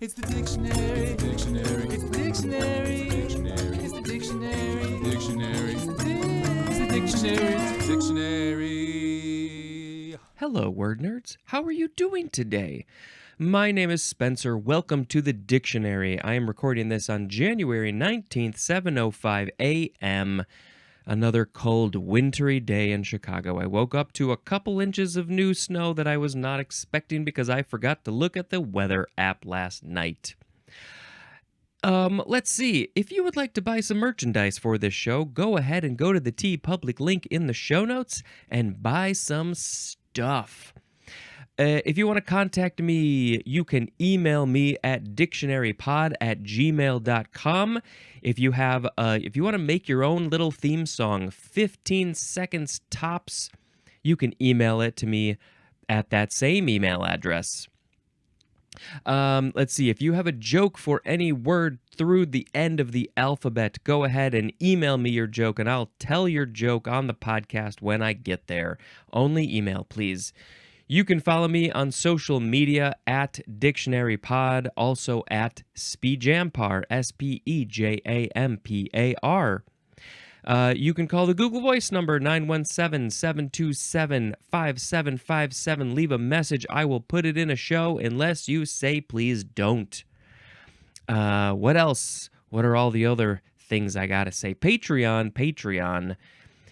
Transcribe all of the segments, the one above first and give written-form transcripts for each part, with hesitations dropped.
It's the dictionary. It's the dictionary. It's the dictionary. It's the dictionary. It's the dictionary. It's the dictionary. It's the dictionary. Hello, word nerds. How are you doing today? My name is Spencer. Welcome to the dictionary. I am recording this on January 19th, 7:05 a.m. Another cold, wintry day in Chicago. I woke up to a couple inches of new snow that I was not expecting because I forgot to look at the weather app last night. Let's see. If you would like to buy some merchandise for this show, go ahead and go to the TeePublic link in the show notes and buy some stuff. If you want to contact me, you can email me at dictionarypod@gmail.com. If you want to make your own little theme song, 15 seconds tops, you can email it to me at that same email address. Let's see. If you have a joke for any word through the end of the alphabet, go ahead and email me your joke, and I'll tell your joke on the podcast when I get there. Only email, please. You can follow me on social media at dictionarypod, also at Speejampar, Spejampar. You can call the Google Voice number 917-727-5757. Leave a message. I will put it in a show unless you say please don't. What else? What are all the other things I gotta say? Patreon.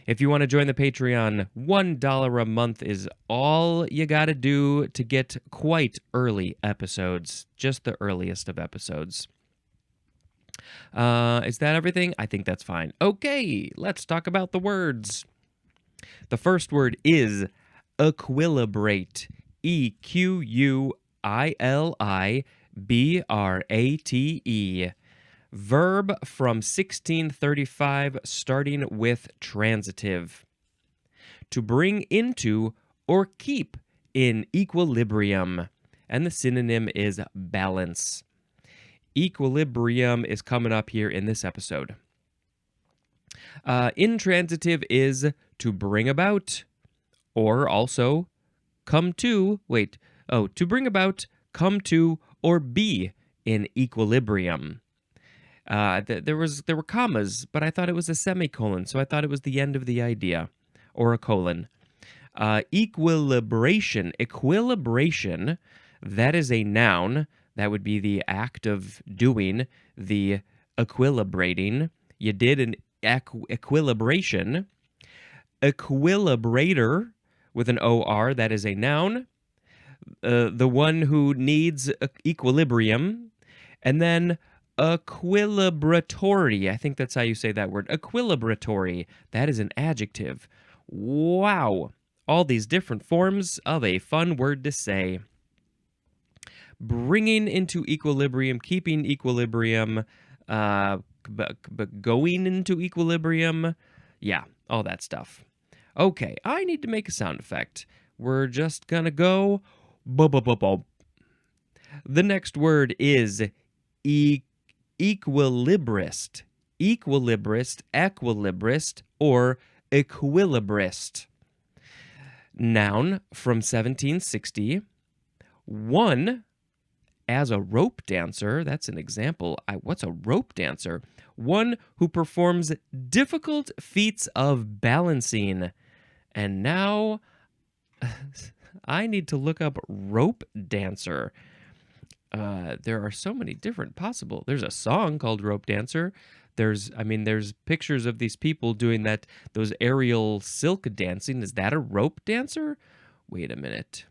If you want to join the Patreon, $1 a month is all you got to do to get quite early episodes, just the earliest of episodes. Is that everything? I think that's fine. Okay, let's talk about the words. The first word is equilibrate. Equilibrate. Verb from 1635 starting with transitive. To bring into or keep in equilibrium. And the synonym is balance. Equilibrium is coming up here in this episode. Intransitive is to bring about or also come to, to bring about, come to, or be in equilibrium. There were commas, but I thought it was a semicolon, so I thought it was the end of the idea, or a colon. Equilibration, that is a noun. That would be the act of doing the equilibrating. You did an equilibration. Equilibrator with an O-R, that is a noun. The one who needs equilibrium. And then equilibratory. I think that's how you say that word. Equilibratory. That is an adjective. Wow. All these different forms of a fun word to say. Bringing into equilibrium, keeping equilibrium, going into equilibrium. Yeah, all that stuff. Okay, I need to make a sound effect. We're just gonna go. The next word is equilibrist, equilibrist, or equilibrist. Noun from 1760. One, as a rope dancer. That's an example. What's a rope dancer? One who performs difficult feats of balancing. And now I need to look up rope dancer. There are so many different possible. There's a song called Rope Dancer. There's pictures of these people doing those aerial silk dancing. Is that a rope dancer? Wait a minute.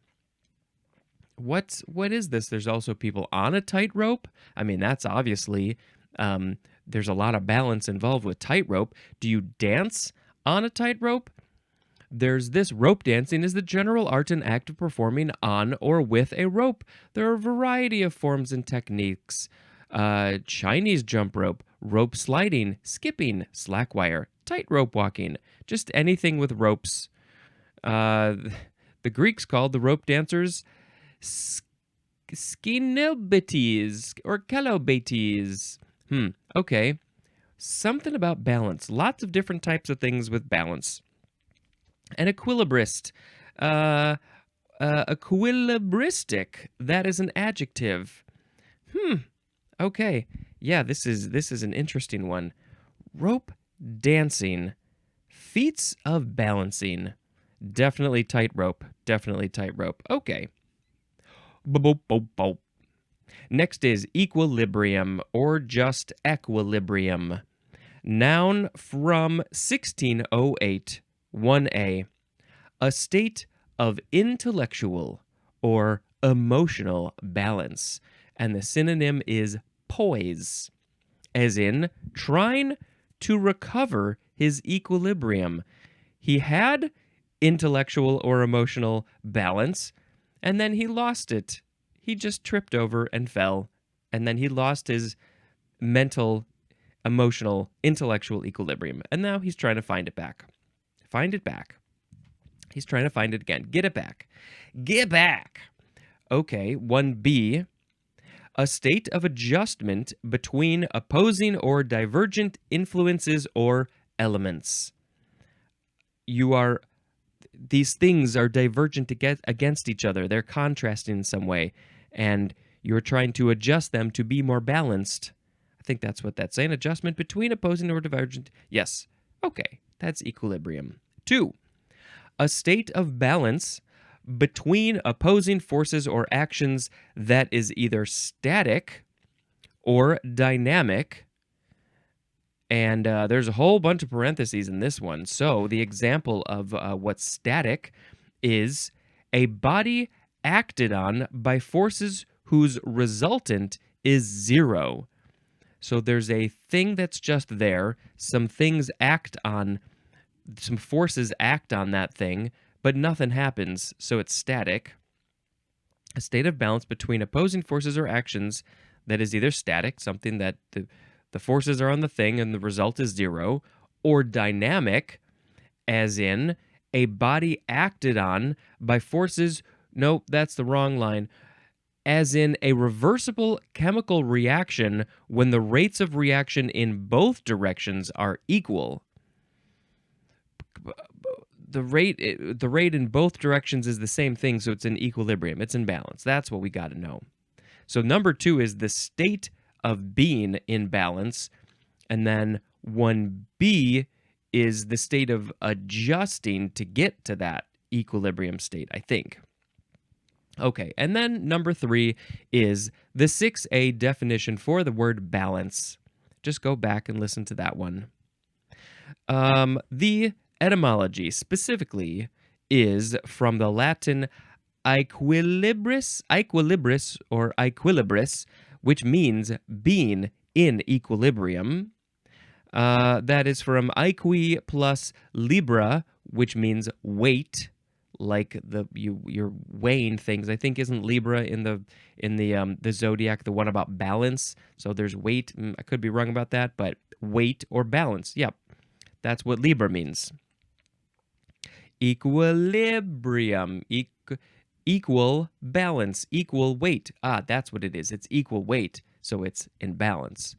What is this? There's also people on a tightrope. That's obviously, there's a lot of balance involved with tightrope. Do you dance on a tightrope? There's this. Rope dancing is the general art and act of performing on or with a rope. There are a variety of forms and techniques. Chinese jump rope, rope sliding, skipping, slack wire, tightrope walking, just anything with ropes. The Greeks called the rope dancers skinilbites or calobates. Okay. Something about balance. Lots of different types of things with balance. An equilibrist. Equilibristic. That is an adjective. Okay. Yeah, this is an interesting one. Rope dancing. Feats of balancing. Definitely tightrope. Definitely tightrope. Okay. Boop, boop, boop. Next is equilibrium or just equilibrium. Noun from 1608, 1a. A state of intellectual or emotional balance. And the synonym is poise, as in trying to recover his equilibrium. He had intellectual or emotional balance, and then he lost it. He just tripped over and fell, and then he lost his mental, emotional, intellectual equilibrium. And now he's trying to find it back. Find it back. He's trying to find it again. Get it back. Get back. Okay, 1b. A state of adjustment between opposing or divergent influences or elements. These things are divergent against each other. They're contrasting in some way, and you're trying to adjust them to be more balanced. I think that's what that's saying. Adjustment between opposing or divergent. Yes. Okay, that's equilibrium. 2. A state of balance between opposing forces or actions that is either static or dynamic. And there's a whole bunch of parentheses in this one. So the example of what's static is a body acted on by forces whose resultant is zero. So there's a thing that's just there. Some forces act on that thing, but nothing happens, so it's static. A state of balance between opposing forces or actions that is either static, something that the forces are on the thing and the result is zero, or dynamic, as in a body acted on by forces. Nope, that's the wrong line. As in a reversible chemical reaction when the rates of reaction in both directions are equal. The rate in both directions is the same thing, so it's in equilibrium. It's in balance. That's what we got to know. So number 2 is the state of being in balance, and then 1b is the state of adjusting to get to that equilibrium state, I think. Okay, and then number 3 is the 6a definition for the word balance. Just go back and listen to that one. The etymology specifically is from the Latin equilibris or equilibris, which means being in equilibrium. That is from equi plus libra, which means weight, like you're weighing things. I think isn't Libra in the zodiac the one about balance? So there's weight. I could be wrong about that, but weight or balance. Yep, that's what Libra means. Equilibrium, equal balance, equal weight. That's what it is. It's equal weight, so it's in balance.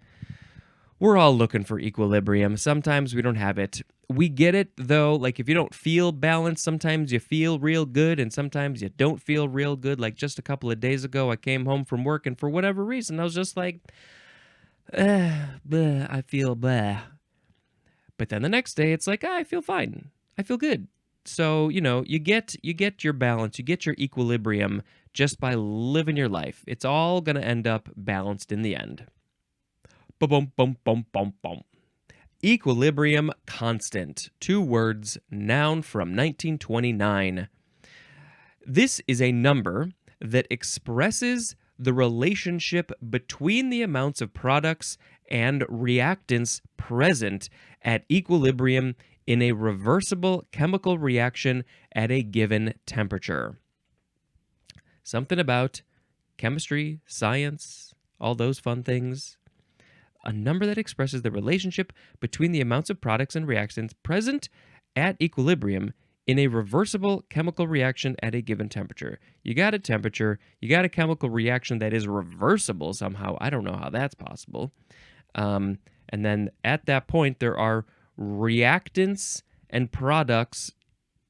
We're all looking for equilibrium. Sometimes we don't have it. We get it, though. Like, if you don't feel balanced, sometimes you feel real good, and sometimes you don't feel real good. Like, just a couple of days ago, I came home from work, and for whatever reason, I was just like, bleh, I feel bleh. But then the next day, it's like, I feel fine. I feel good. So, you get your balance, you get your equilibrium just by living your life. It's all going to end up balanced in the end. Boom, boom, boom, boom, boom. Equilibrium constant. 2 words, noun from 1929. This is a number that expresses the relationship between the amounts of products and reactants present at equilibrium in a reversible chemical reaction at a given temperature. Something about chemistry, science, all those fun things. A number that expresses the relationship between the amounts of products and reactants present at equilibrium in a reversible chemical reaction at a given temperature. You got a temperature, you got a chemical reaction that is reversible somehow. I don't know how that's possible. And then at that point, there are reactants and products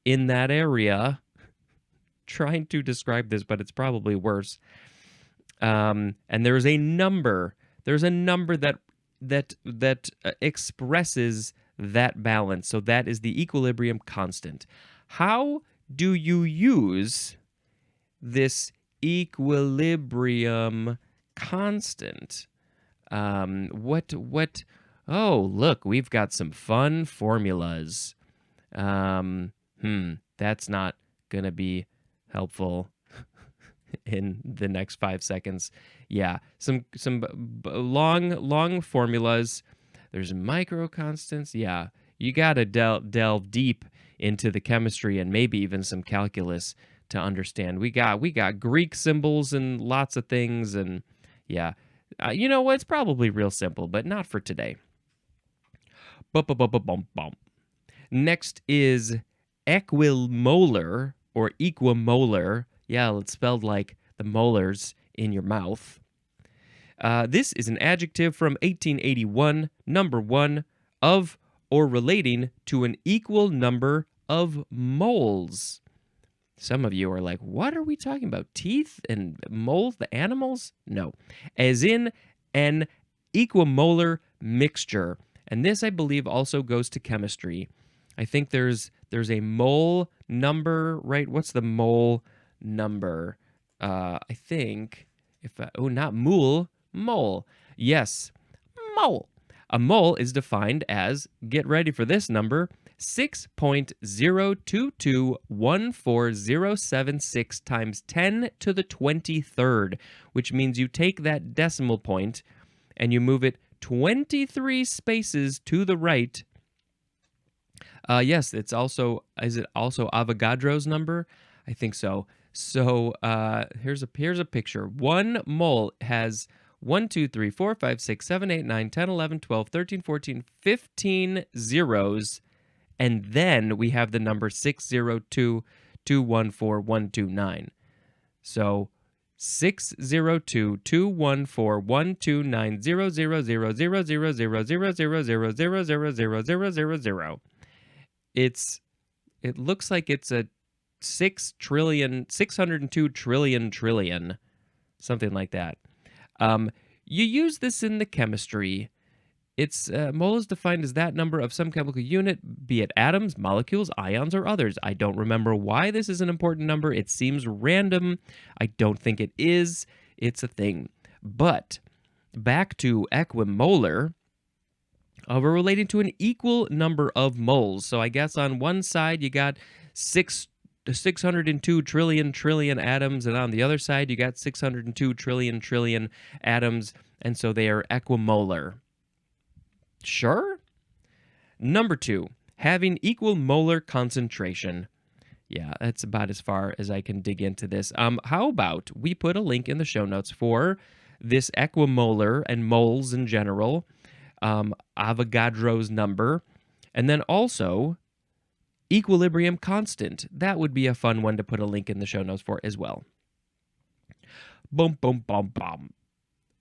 in that area. Trying to describe this, but it's probably worse. And there's a number. There's a number that expresses that balance. So that is the equilibrium constant. How do you use this equilibrium constant? What? Oh, look, we've got some fun formulas. That's not gonna be helpful in the next 5 seconds. Yeah, some long formulas. There's micro constants. Yeah, you gotta delve deep into the chemistry and maybe even some calculus to understand. We got Greek symbols and lots of things, and yeah, you know what? It's probably real simple, but not for today. Bum. Next is equimolar or equimolar. Yeah, it's spelled like the molars in your mouth. This is an adjective from 1881, number 1, of or relating to an equal number of moles. Some of you are like, what are we talking about? Teeth and moles, the animals? No. As in an equimolar mixture. And this, I believe, also goes to chemistry. I think there's a mole number, right? What's the mole number? I think, not mole, mole. Yes, mole. A mole is defined as, get ready for this number, 6.022140076 times 10 to the 23rd, which means you take that decimal point and you move it 23 spaces to the right. Yes, is it also Avogadro's number? I think so. So here's a picture. One mole has 1, 2, 3, 4, 5, 6, 7, 8, 9, 10, 11, 12, 13, 14, 15 zeros. And then we have the number 602214129. So 6022141290000000000000000. It looks like it's a 602 trillion, something like that. You use this in the chemistry. Its mole is defined as that number of some chemical unit, be it atoms, molecules, ions, or others. I don't remember why this is an important number. It seems random. I don't think it is. It's a thing. But back to equimolar, we're relating to an equal number of moles. So I guess on one side you got 602 trillion atoms, and on the other side you got 602 trillion atoms, and so they are equimolar. Sure? Number 2, having equal molar concentration. Yeah, that's about as far as I can dig into this. How about we put a link in the show notes for this equimolar and moles in general, Avogadro's number, and then also equilibrium constant. That would be a fun one to put a link in the show notes for as well. Boom.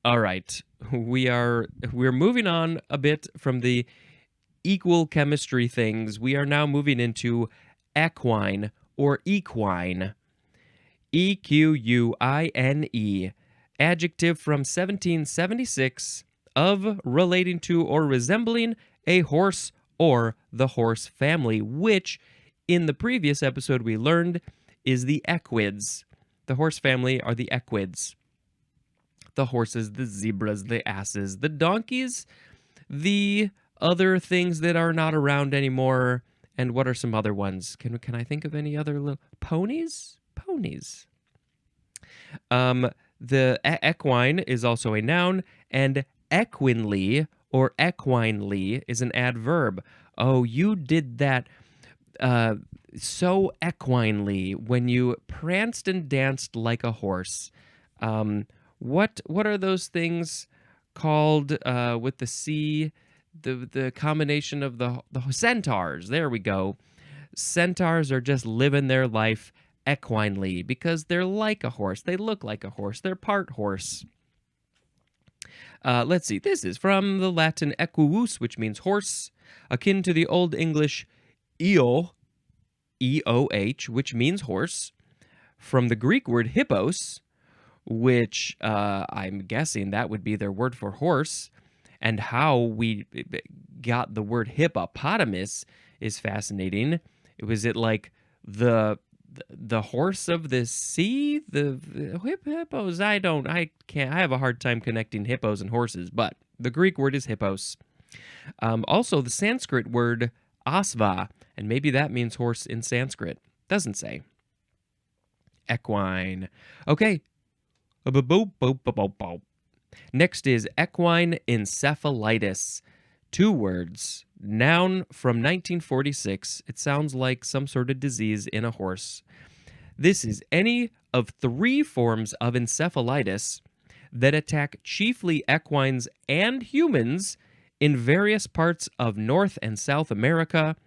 All right, we're moving on a bit from the equal chemistry things. We are now moving into equine or equine. EQUINE, adjective from 1776 of relating to or resembling a horse or the horse family, which in the previous episode we learned is the equids. The horse family are the equids. The horses, the zebras, the asses, the donkeys, the other things that are not around anymore. And what are some other ones? Can I think of any other little ponies? Ponies. The equine is also a noun, and equinely or equinely is an adverb. Oh, you did that so equinely when you pranced and danced like a horse. What are those things called with the C? The combination of the centaurs. There we go. Centaurs are just living their life equinely because they're like a horse. They look like a horse. They're part horse. Let's see. This is from the Latin equus, which means horse, akin to the Old English eo, E-O-H, which means horse, from the Greek word hippos, which I'm guessing that would be their word for horse. And how we got the word hippopotamus is fascinating. Was it like the horse of the sea? The hippos? I can't. I have a hard time connecting hippos and horses, but the Greek word is hippos. Also, the Sanskrit word asva, and maybe that means horse in Sanskrit. Doesn't say. Equine. Okay. Next is equine encephalitis. 2 words. Noun from 1946. It sounds like some sort of disease in a horse. This is any of 3 forms of encephalitis that attack chiefly equines and humans in various parts of North and South America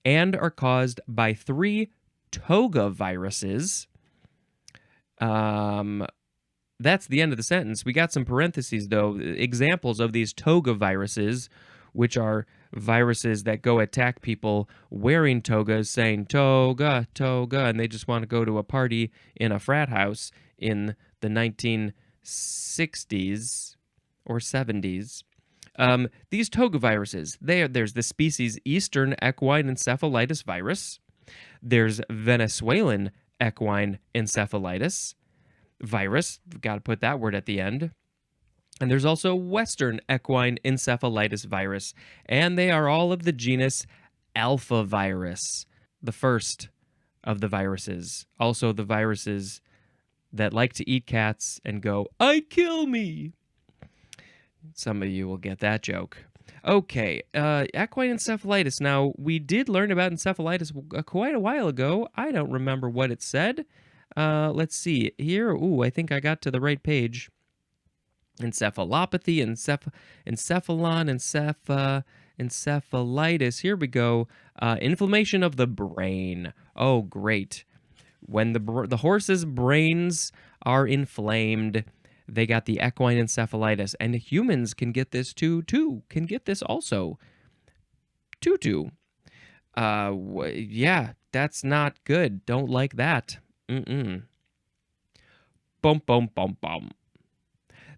and are caused by 3 toga viruses. That's the end of the sentence. We got some parentheses, though. Examples of these toga viruses, which are viruses that go attack people wearing togas, saying toga, toga, and they just want to go to a party in a frat house in the 1960s or 70s. These toga viruses, there's the species Eastern equine encephalitis virus. There's Venezuelan equine encephalitis virus. Got to put that word at the end. And there's also Western equine encephalitis virus, and they are all of the genus Alpha virus, the first of the viruses. Also the viruses that like to eat cats and go, "I kill me." Some of you will get that joke. Okay, equine encephalitis. Now, we did learn about encephalitis quite a while ago. I don't remember what it said. Let's see here. Ooh, I think I got to the right page. Encephalopathy, encephalon, encephalitis. Here we go. Inflammation of the brain. Oh, great. When the horse's brains are inflamed, they got the equine encephalitis. And humans can get this too. Can get this also. Too. Yeah, that's not good. Don't like that. Bum.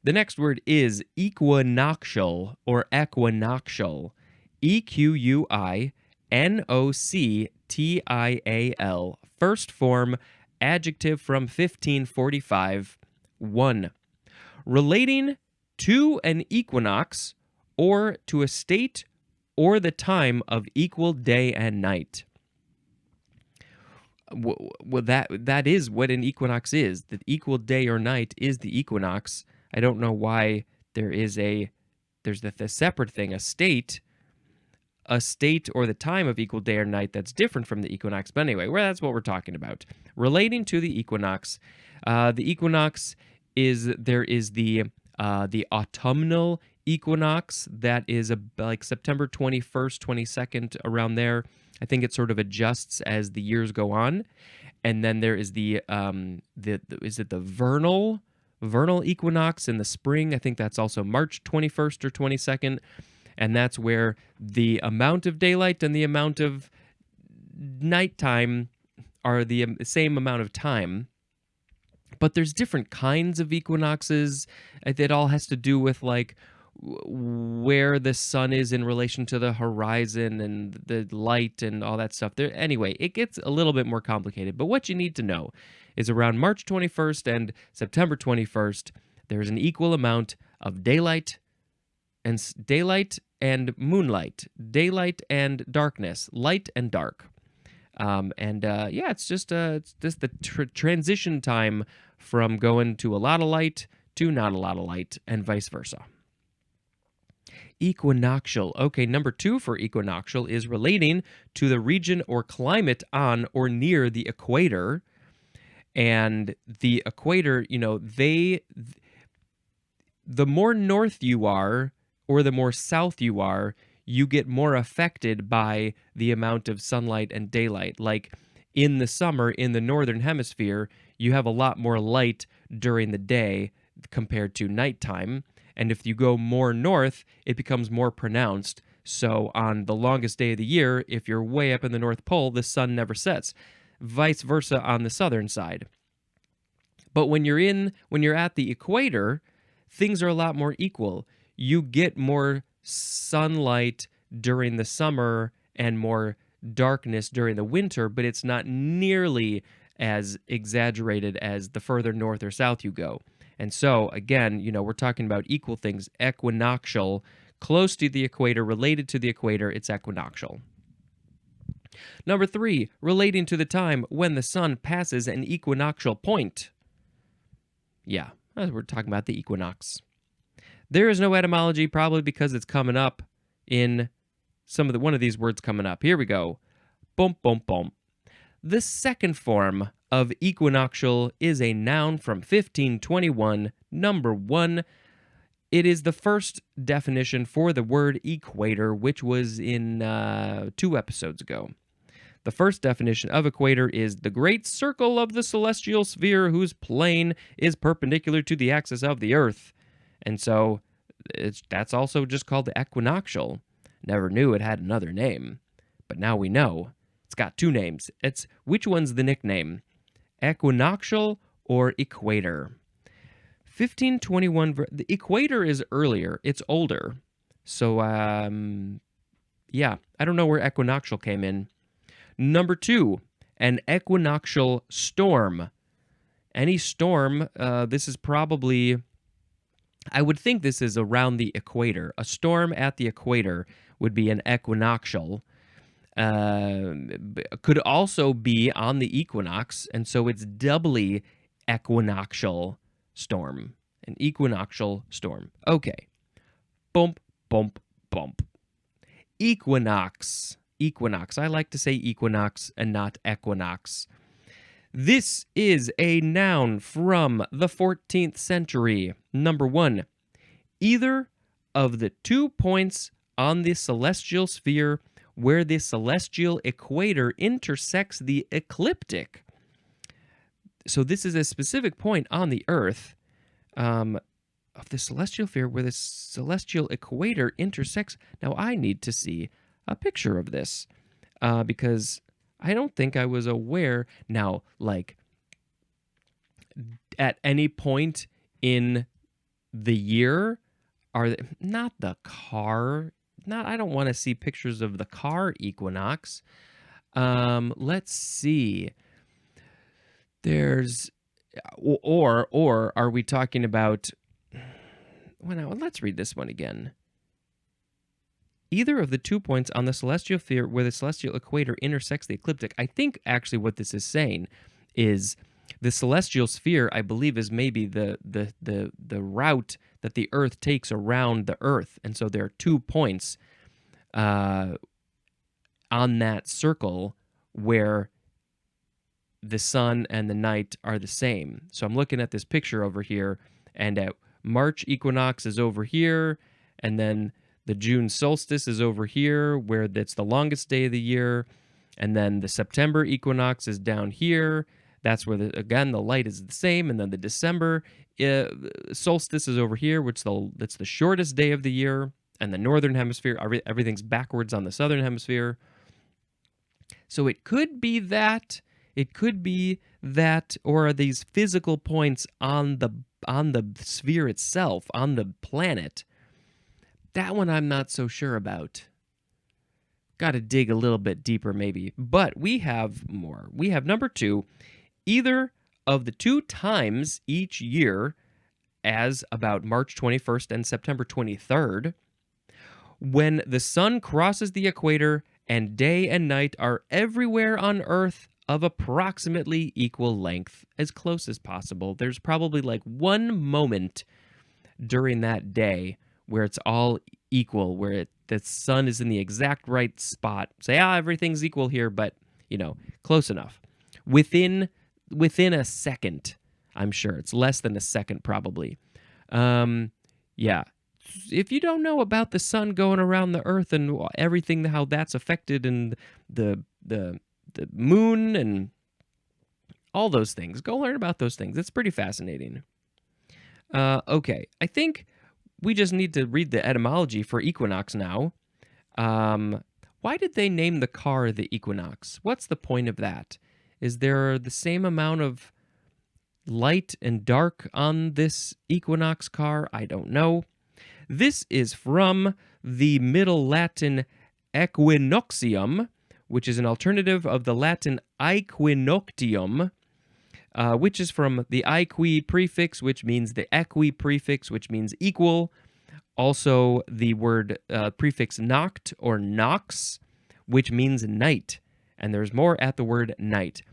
The next word is equinoxial or equinoxial. EQUINOCTIAL. First form, adjective from 1545. 1. Relating to an equinox or to a state or the time of equal day and night. Well, that is what an equinox is. The equal day or night is the equinox. I don't know why there's the separate thing, a state or the time of equal day or night that's different from the equinox. But anyway, that's what we're talking about. Relating to the equinox. The equinox is the autumnal equinox that is like September 21st, 22nd, around there. I think it sort of adjusts as the years go on. And then there is the vernal equinox in the spring. I think that's also March 21st or 22nd. And that's where the amount of daylight and the amount of nighttime are the same amount of time. But there's different kinds of equinoxes. It all has to do with like where the sun is in relation to the horizon and the light and all that stuff. Anyway, it gets a little bit more complicated. But what you need to know is around March 21st and September 21st, there's an equal amount of daylight and moonlight, daylight and darkness, light and dark. It's just the transition time from going to a lot of light to not a lot of light and vice versa. Equinoxial. Okay, number 2 for equinoxial is relating to the region or climate on or near the equator. And the equator, the more north you are or the more south you are, you get more affected by the amount of sunlight and daylight. Like in the summer in the northern hemisphere, you have a lot more light during the day compared to nighttime. And if you go more north, it becomes more pronounced. So on the longest day of the year, if you're way up in the North Pole, the sun never sets. Vice versa on the southern side. But when you're at the equator, things are a lot more equal. You get more sunlight during the summer and more darkness during the winter, but it's not nearly as exaggerated as the further north or south you go. And so, again, we're talking about equal things. Equinoctial, close to the equator, related to the equator, it's equinoctial. Number 3, relating to the time when the sun passes an equinoctial point. Yeah, we're talking about the equinox. There is no etymology, probably because it's coming up in one of these words coming up. Here we go. Boom, boom, boom. The second form of equinoctial is a noun from 1521, number 1. It is the first definition for the word equator, which was in 2 episodes ago. The first definition of equator is the great circle of the celestial sphere whose plane is perpendicular to the axis of the Earth. And so that's also just called the equinoctial. Never knew it had another name, but now we know. It's got 2 names. Which one's the nickname? Equinoctial or equator? 1521, the equator is earlier. It's older. So, yeah, I don't know where equinoctial came in. Number 2, an equinoctial storm. Any storm, this is probably, I would think this is around the equator. A storm at the equator would be an equinoctial. Could also be on the equinox, and so it's doubly equinoctial storm. An equinoctial storm. Okay. Bump, bump, bump. Equinox. Equinox. I like to say equinox and not equinox. This is a noun from the 14th century. Number 1, either of the 2 points on the celestial sphere where the celestial equator intersects the ecliptic. So this is a specific point on the Earth of the celestial sphere where the celestial equator intersects. Now, I need to see a picture of this because I don't think I was aware. Now, like, at any point in the year, are they, not the car, not, I don't want to see pictures of the car equinox. Let's see. There's, or are we talking about, well, now, let's read this one again. Either of the 2 points on the celestial sphere where the celestial equator intersects the ecliptic. I think actually what this is saying is the celestial sphere, I believe, is maybe the route that the Earth takes around the Earth. And so there are 2 points on that circle where the sun and the night are the same. So I'm looking at this picture over here, and at March equinox is over here, and then the June solstice is over here, where that's the longest day of the year. And then the September equinox is down here. That's where, again, the light is the same. And then the December solstice is over here, that's the shortest day of the year. And the northern hemisphere, everything's backwards on the southern hemisphere. So it could be that. It could be that, or are these physical points on the sphere itself, on the planet? That one I'm not so sure about. Got to dig a little bit deeper maybe. But we have more. We have number 2, either of the 2 times each year, as about March 21st and September 23rd, when the sun crosses the equator and day and night are everywhere on Earth of approximately equal length, as close as possible. There's probably like one moment during that day where it's all equal, where the sun is in the exact right spot. Say, everything's equal here, but, close enough. Within a second, I'm sure. It's less than a second, probably. Yeah. If you don't know about the sun going around the Earth and everything, how that's affected, and the moon and all those things, go learn about those things. It's pretty fascinating. Okay, I think we just need to read the etymology for equinox now. Why did they name the car the Equinox? What's the point of that? Is there the same amount of light and dark on this Equinox car? I don't know. This is from the Middle Latin equinoxium, which is an alternative of the Latin aequinoctium, which is from the equi prefix, which means the equi prefix, which means equal. Also, the word prefix noct or nox, which means night. And there's more at the word night.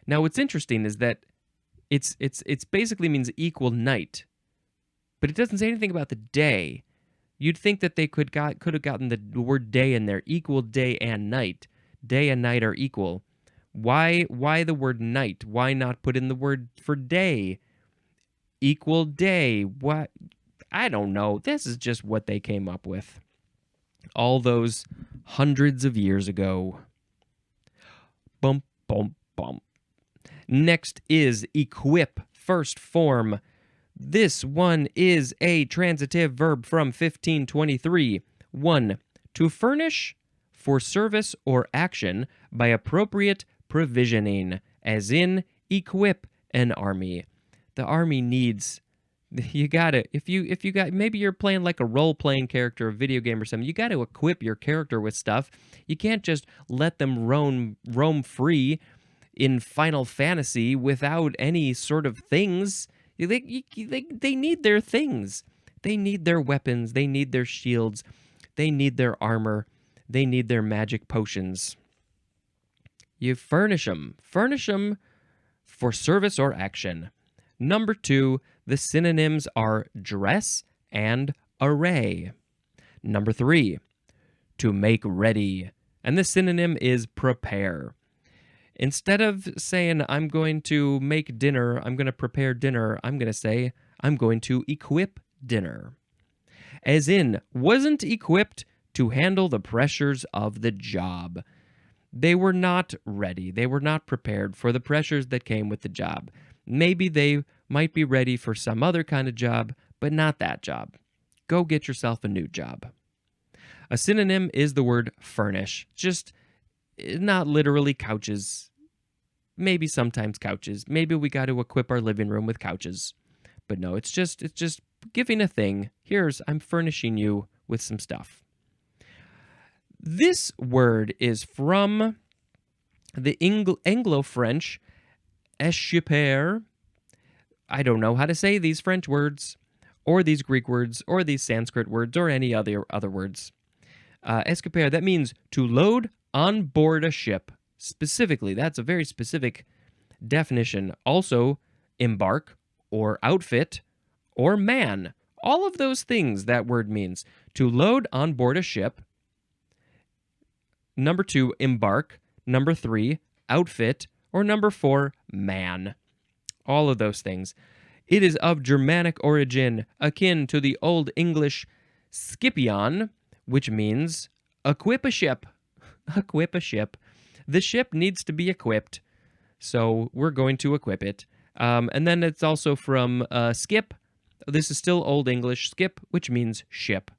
Now, what's interesting is that it's basically means equal night, but it doesn't say anything about the day. You'd think that they could have gotten the word day in there, equal day and night. Day and night are equal. Why the word night? Why not put in the word for day? Equal day. What? I don't know. This is just what they came up with all those hundreds of years ago. Bump, bump, bump. Next is equip, first form. This one is a transitive verb from 1523. 1. To furnish for service or action by appropriate provisioning, as in equip an army. The army needs, you gotta, if you got, maybe you're playing like a role-playing character, a video game or something, you gotta equip your character with stuff. You can't just let them roam free in Final Fantasy without any sort of things. They need their things. They need their weapons. They need their shields. They need their armor. They need their magic potions. You furnish them. Furnish them for service or action. Number 2, the synonyms are dress and array. Number 3, to make ready. And the synonym is prepare. Instead of saying, I'm going to make dinner, I'm going to prepare dinner, I'm going to say, I'm going to equip dinner. As in, wasn't equipped to handle the pressures of the job. They were not ready. They were not prepared for the pressures that came with the job. Maybe they might be ready for some other kind of job, but not that job. Go get yourself a new job. A synonym is the word furnish. Just not literally couches. Maybe sometimes couches. Maybe we got to equip our living room with couches. But no, it's just giving a thing. I'm furnishing you with some stuff. This word is from the Anglo-French échapper. I don't know how to say these French words, or these Greek words, or these Sanskrit words, or any other words. Échapper, that means to load on board a ship. Specifically, that's a very specific definition. Also, embark, or outfit, or man. All of those things that word means. To load on board a ship. Number 2, embark. Number 3, outfit. Or number 4, man. All of those things. It is of Germanic origin, akin to the Old English scipion, which means equip a ship. Equip a ship. The ship needs to be equipped, so we're going to equip it. And then it's also from skip. This is still Old English, skip, which means ship.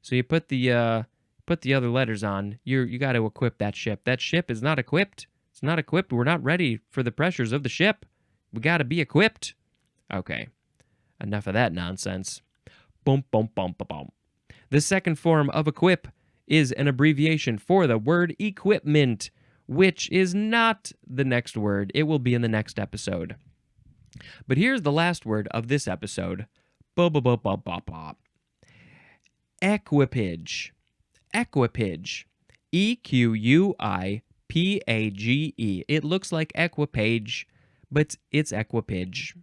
So you put the other letters on. You got to equip that ship. That ship is not equipped. It's not equipped. We're not ready for the pressures of the ship. We got to be equipped. Okay, enough of that nonsense. Bump, bump, bump, bump, bump. The second form of equip is an abbreviation for the word equipment, which is not the next word. It will be in the next episode. But here's the last word of this episode. Equipage. Equipage. E-Q-U-I-P-A-G-E. It looks like equipage, but it's equipage.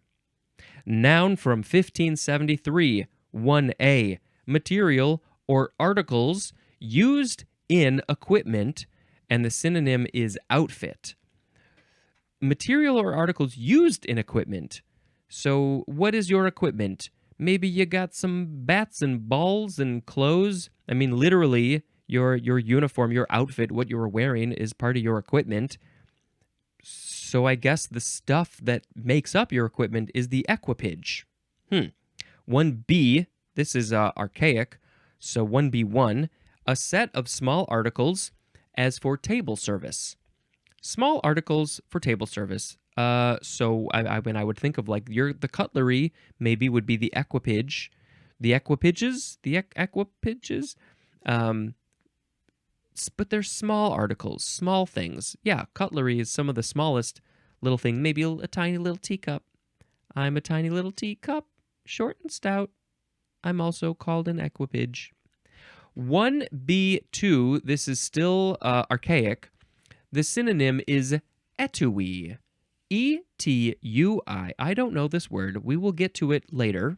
Noun from 1573. 1A. Material or articles used in equipment, and the synonym is outfit. Material or articles used in equipment. So what is your equipment? Maybe you got some bats and balls and clothes. I mean, literally, your uniform, your outfit, what you're wearing is part of your equipment. So I guess the stuff that makes up your equipment is the equipage. 1B, this is archaic, so 1B1, a set of small articles as for table service. Small articles for table service. So I would think of like the cutlery maybe would be the equipage, the equipages. Um, but they're small articles, small things. Yeah, cutlery is some of the smallest little thing. Maybe a tiny little teacup. I'm a tiny little teacup, short and stout. I'm also called an equipage. 1B2, this is still archaic. The synonym is etui. E-T-U-I. I don't know this word. We will get to it later.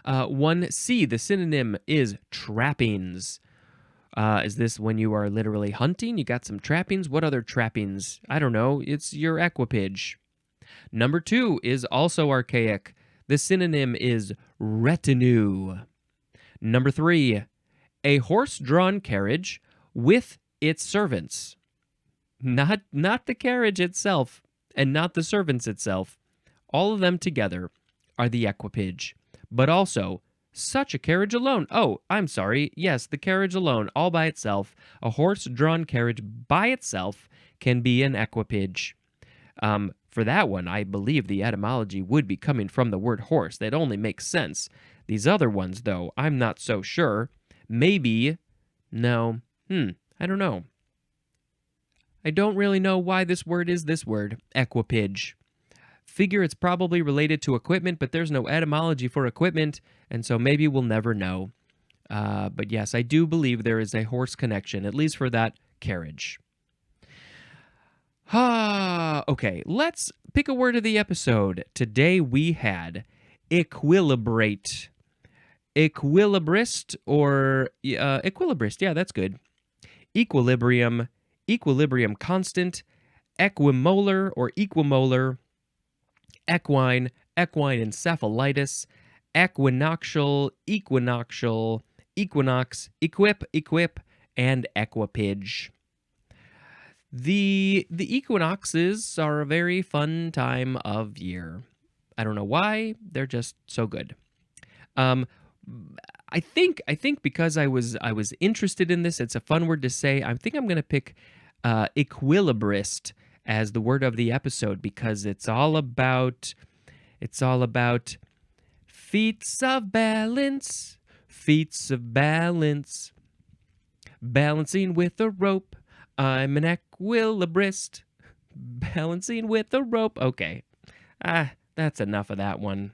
1C, the synonym is trappings. Is this when you are literally hunting? You got some trappings? What other trappings? I don't know. It's your equipage. Number 2 is also archaic. The synonym is retinue. Number 3, a horse-drawn carriage with its servants. Not the carriage itself and not the servants itself. All of them together are the equipage. But also, such a carriage alone. Oh, I'm sorry. Yes, the carriage alone, all by itself. A horse-drawn carriage by itself can be an equipage. For that one, I believe the etymology would be coming from the word horse. That only makes sense. These other ones, though, I'm not so sure. Maybe. No. I don't know. I don't really know why this word is this word, equipage. Figure it's probably related to equipment, but there's no etymology for equipment, and so maybe we'll never know. But yes, I do believe there is a horse connection, at least for that carriage. Okay, let's pick a word of the episode. Today we had equilibrate. Equilibrist or equilibrist, yeah, that's good. Equilibrium, equilibrium constant, equimolar or equimolar, equine, equine encephalitis, equinoctial, equinoctial, equinox, equip, and equipage. The equinoxes are a very fun time of year. I don't know why, they're just so good. I think because I was interested in this, it's a fun word to say. I think I'm going to pick equilibrist as the word of the episode because it's all about feats of balance, balancing with a rope. I'm an equilibrist, balancing with a rope. Okay, that's enough of that one.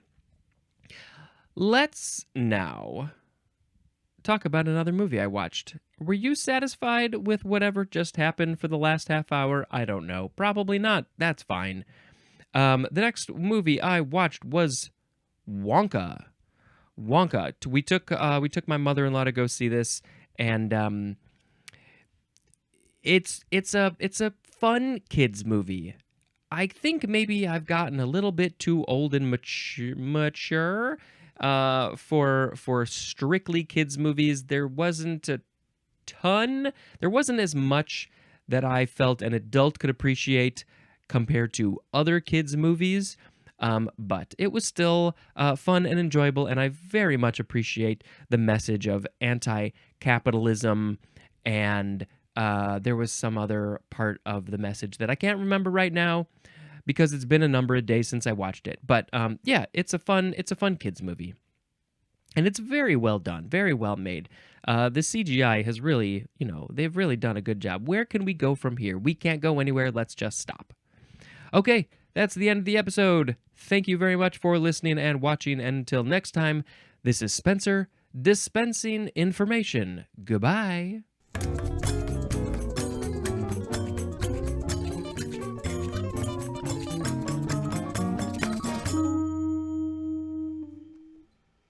Let's now talk about another movie I watched. Were you satisfied with whatever just happened for the last half hour? I don't know. Probably not. That's fine. The next movie I watched was Wonka. We took my mother-in-law to go see this, and it's a fun kids movie. I think maybe I've gotten a little bit too old and mature for strictly kids movies. There wasn't as much that I felt an adult could appreciate compared to other kids movies. But it was still fun and enjoyable, and I very much appreciate the message of anti-capitalism, and there was some other part of the message that I can't remember right now because it's been a number of days since I watched it. But yeah, it's a fun kids movie, and it's very well done, very well made. The CGI has really, they've really done a good job. Where can we go from here? We can't go anywhere. Let's just stop. Okay, that's the end of the episode. Thank you very much for listening and watching. And until next time, this is Spencer dispensing information. Goodbye.